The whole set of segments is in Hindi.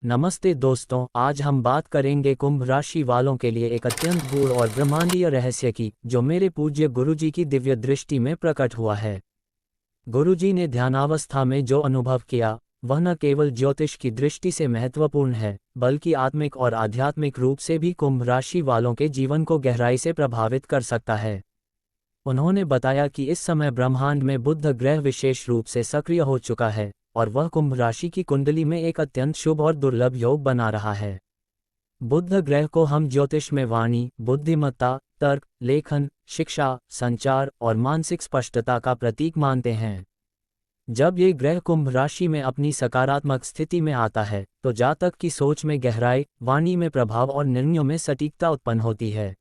नमस्ते दोस्तों, आज हम बात करेंगे कुंभ राशि वालों के लिए एक अत्यंत गूढ़ और ब्रह्मांडीय रहस्य की, जो मेरे पूज्य गुरुजी की दिव्य दृष्टि में प्रकट हुआ है। गुरुजी ने ध्यानावस्था में जो अनुभव किया, वह न केवल ज्योतिष की दृष्टि से महत्वपूर्ण है, बल्कि आत्मिक और आध्यात्मिक रूप से भी कुंभ राशि वालों के जीवन को गहराई से प्रभावित कर सकता है। उन्होंने बताया कि इस समय ब्रह्मांड में बुध ग्रह विशेष रूप से सक्रिय हो चुका है, और वह कुंभ राशि की कुंडली में एक अत्यंत शुभ और दुर्लभ योग बना रहा है। बुध ग्रह को हम ज्योतिष में वाणी, बुद्धिमत्ता, तर्क, लेखन, शिक्षा, संचार और मानसिक स्पष्टता का प्रतीक मानते हैं। जब ये ग्रह कुंभ राशि में अपनी सकारात्मक स्थिति में आता है, तो जातक की सोच में गहराई, वाणी में प्रभाव और निर्णयों में सटीकता उत्पन्न होती है।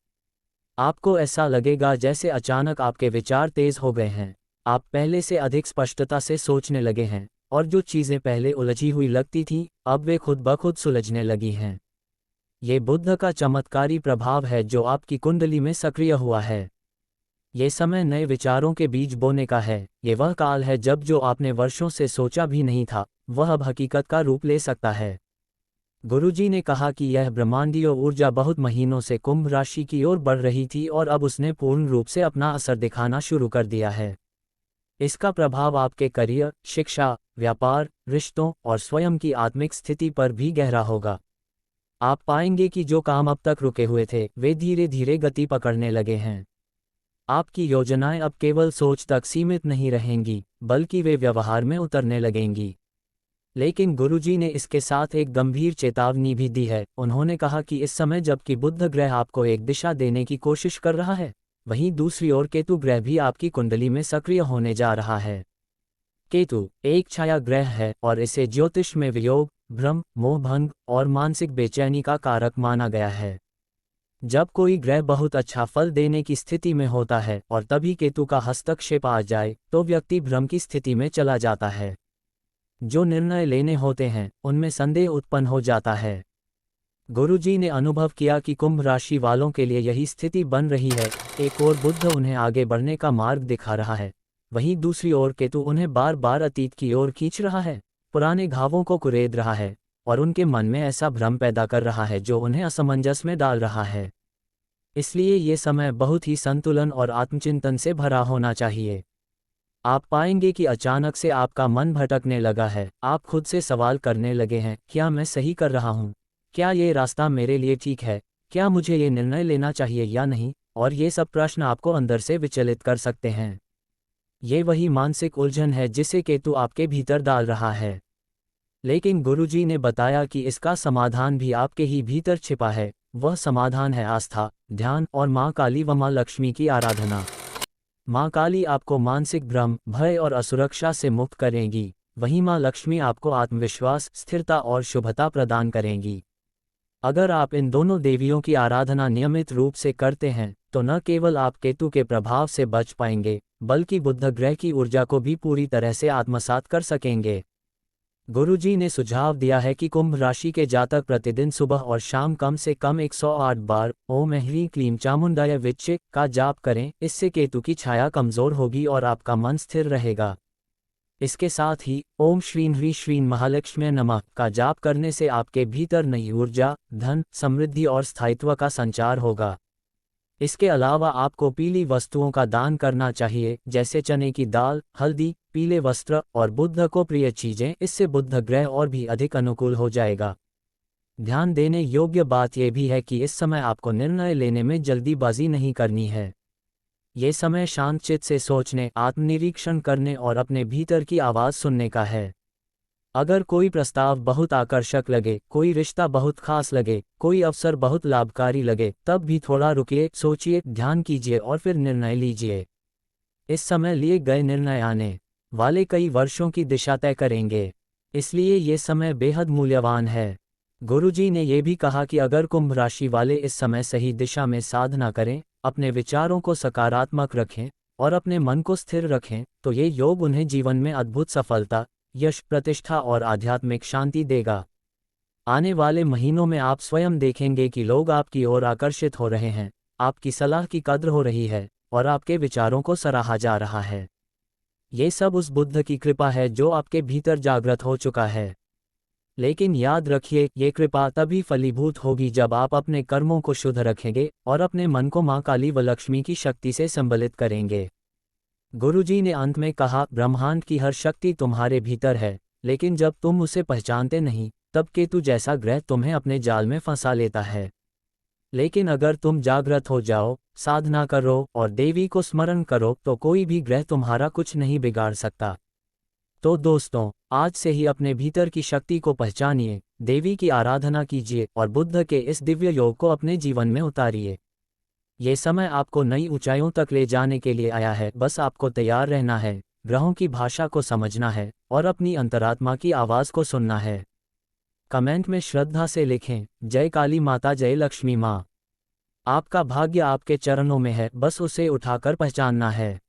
आपको ऐसा लगेगा जैसे अचानक आपके विचार तेज हो गए हैं। आप पहले से अधिक स्पष्टता से सोचने लगे हैं, और जो चीज़ें पहले उलझी हुई लगती थीं, अब वे खुद ब खुद सुलझने लगी हैं। ये बुध का चमत्कारी प्रभाव है जो आपकी कुंडली में सक्रिय हुआ है। ये समय नए विचारों के बीज बोने का है। ये वह काल है जब जो आपने वर्षों से सोचा भी नहीं था, वह अब हकीकत का रूप ले सकता है। गुरुजी ने कहा कि यह ब्रह्मांडीय ऊर्जा बहुत महीनों से कुंभ राशि की ओर बढ़ रही थी और अब उसने पूर्ण रूप से अपना असर दिखाना शुरू कर दिया है। इसका प्रभाव आपके करियर, शिक्षा, व्यापार, रिश्तों और स्वयं की आत्मिक स्थिति पर भी गहरा होगा। आप पाएंगे कि जो काम अब तक रुके हुए थे, वे धीरे धीरे गति पकड़ने लगे हैं। आपकी योजनाएं अब केवल सोच तक सीमित नहीं रहेंगी, बल्कि वे व्यवहार में उतरने लगेंगी। लेकिन गुरुजी ने इसके साथ एक गंभीर चेतावनी भी दी है। उन्होंने कहा कि इस समय जबकि बुध ग्रह आपको एक दिशा देने की कोशिश कर रहा है, वहीं दूसरी ओर केतु ग्रह भी आपकी कुंडली में सक्रिय होने जा रहा है। केतु एक छाया ग्रह है और इसे ज्योतिष में वियोग, भ्रम, मोहभंग और मानसिक बेचैनी का कारक माना गया है। जब कोई ग्रह बहुत अच्छा फल देने की स्थिति में होता है और तभी केतु का हस्तक्षेप आ जाए, तो व्यक्ति भ्रम की स्थिति में चला जाता है। जो निर्णय लेने होते हैं, उनमें संदेह उत्पन्न हो जाता है। गुरुजी ने अनुभव किया कि कुंभ राशि वालों के लिए यही स्थिति बन रही है। एक ओर बुध उन्हें आगे बढ़ने का मार्ग दिखा रहा है, वहीं दूसरी ओर केतु उन्हें बार बार अतीत की ओर खींच रहा है, पुराने घावों को कुरेद रहा है और उनके मन में ऐसा भ्रम पैदा कर रहा है जो उन्हें असमंजस में डाल रहा है। इसलिए ये समय बहुत ही संतुलन और आत्मचिंतन से भरा होना चाहिए। आप पाएंगे कि अचानक से आपका मन भटकने लगा है। आप खुद से सवाल करने लगे हैं, क्या मैं सही कर रहा हूँ? क्या ये रास्ता मेरे लिए ठीक है? क्या मुझे ये निर्णय लेना चाहिए या नहीं? और ये सब प्रश्न आपको अंदर से विचलित कर सकते हैं। ये वही मानसिक उलझन है जिसे केतु आपके भीतर डाल रहा है। लेकिन गुरुजी ने बताया कि इसका समाधान भी आपके ही भीतर छिपा है। वह समाधान है आस्था, ध्यान और माँ काली व माँ लक्ष्मी की आराधना। माँ काली आपको मानसिक भ्रम, भय और असुरक्षा से मुक्त करेंगी, वहीं माँ लक्ष्मी आपको आत्मविश्वास, स्थिरता और शुभता प्रदान करेंगी। अगर आप इन दोनों देवियों की आराधना नियमित रूप से करते हैं, तो न केवल आप केतु के प्रभाव से बच पाएंगे, बल्कि बुध ग्रह की ऊर्जा को भी पूरी तरह से आत्मसात कर सकेंगे। गुरुजी ने सुझाव दिया है कि कुंभ राशि के जातक प्रतिदिन सुबह और शाम कम से कम 108 बार ओम ह्रीं क्लीं चामुंडाय विच्चे का जाप करें। इससे केतु की छाया कमजोर होगी और आपका मन स्थिर रहेगा। इसके साथ ही ओम श्रीं ह्रीं श्रीं महालक्ष्म्यै नमः का जाप करने से आपके भीतर नई ऊर्जा, धन, समृद्धि और स्थायित्व का संचार होगा। इसके अलावा आपको पीली वस्तुओं का दान करना चाहिए, जैसे चने की दाल, हल्दी, पीले वस्त्र और बुध को प्रिय चीजें। इससे बुध ग्रह और भी अधिक अनुकूल हो जाएगा। ध्यान देने योग्य बात यह भी है कि इस समय आपको निर्णय लेने में जल्दीबाजी नहीं करनी है। ये समय शांत चित्त से सोचने, आत्मनिरीक्षण करने और अपने भीतर की आवाज़ सुनने का है। अगर कोई प्रस्ताव बहुत आकर्षक लगे, कोई रिश्ता बहुत खास लगे, कोई अवसर बहुत लाभकारी लगे, तब भी थोड़ा रुकिए, सोचिए, ध्यान कीजिए और फिर निर्णय लीजिए। इस समय लिए गए निर्णय आने वाले कई वर्षों की दिशा तय करेंगे, इसलिए ये समय बेहद मूल्यवान है। गुरुजी ने यह भी कहा कि अगर कुंभ राशि वाले इस समय सही दिशा में साधना करें, अपने विचारों को सकारात्मक रखें और अपने मन को स्थिर रखें, तो ये योग उन्हें जीवन में अद्भुत सफलता, यश, प्रतिष्ठा और आध्यात्मिक शांति देगा। आने वाले महीनों में आप स्वयं देखेंगे कि लोग आपकी ओर आकर्षित हो रहे हैं, आपकी सलाह की कद्र हो रही है और आपके विचारों को सराहा जा रहा है। ये सब उस बुद्ध की कृपा है जो आपके भीतर जागृत हो चुका है। लेकिन याद रखिए, ये कृपा तभी फलीभूत होगी जब आप अपने कर्मों को शुद्ध रखेंगे और अपने मन को माँ काली व लक्ष्मी की शक्ति से संबलित करेंगे। गुरुजी ने अंत में कहा, ब्रह्मांड की हर शक्ति तुम्हारे भीतर है, लेकिन जब तुम उसे पहचानते नहीं, तब केतु जैसा ग्रह तुम्हें अपने जाल में फंसा लेता है। लेकिन अगर तुम जागृत हो जाओ, साधना करो और देवी को स्मरण करो, तो कोई भी ग्रह तुम्हारा कुछ नहीं बिगाड़ सकता। तो दोस्तों, आज से ही अपने भीतर की शक्ति को पहचानिए, देवी की आराधना कीजिए और बुद्ध के इस दिव्य योग को अपने जीवन में उतारिए। ये समय आपको नई ऊंचाइयों तक ले जाने के लिए आया है, बस आपको तैयार रहना है, ग्रहों की भाषा को समझना है और अपनी अंतरात्मा की आवाज़ को सुनना है। कमेंट में श्रद्धा से लिखें, जय काली माता, जय लक्ष्मी माँ। आपका भाग्य आपके चरणों में है, बस उसे उठाकर पहचानना है।